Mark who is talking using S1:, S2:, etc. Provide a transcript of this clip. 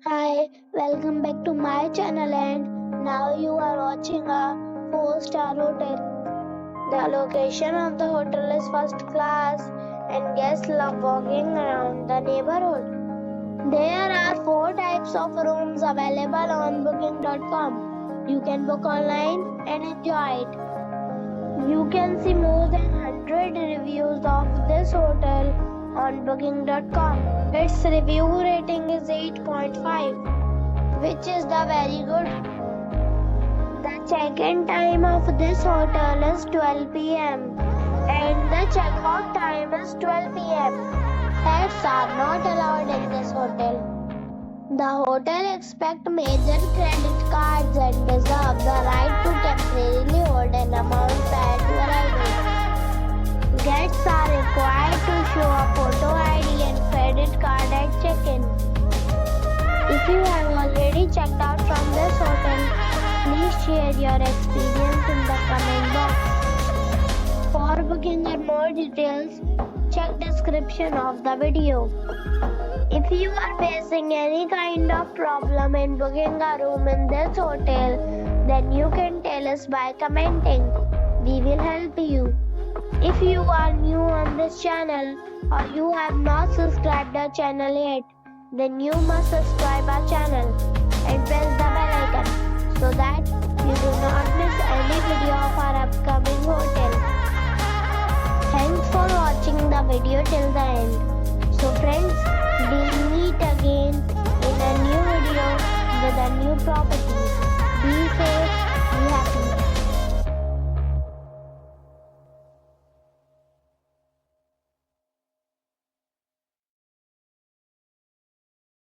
S1: Hi, welcome back to my channel and now you are watching a 4-star hotel. The location of the hotel is first class and guests love walking around the neighborhood. There are 4 types of rooms available on booking.com. You can book online and enjoy it. You can see more than 100 reviews of this hotel on booking.com. Its review rating is 8.5, which is the very good. The check-in time of this hotel is 12 p.m. and the check-out time is 12 p.m. Pets are not allowed in this hotel. The hotel expects major credit cards and reserves the right to temporarily hold an amount prior to arrival. Guests are required to show a photo ID and credit card at check-in. If you have already checked out from this hotel, please share your experience in the comment box. For booking or more details, check description of the video. If you are facing any kind of problem in booking a room in this hotel, then you can tell us by commenting. We will help you. If you are new on this channel or you have not subscribed our channel yet, then you must subscribe our channel and press the bell icon so that you do not miss any video of our upcoming hotel. Thanks for watching the video till the end. So friends, be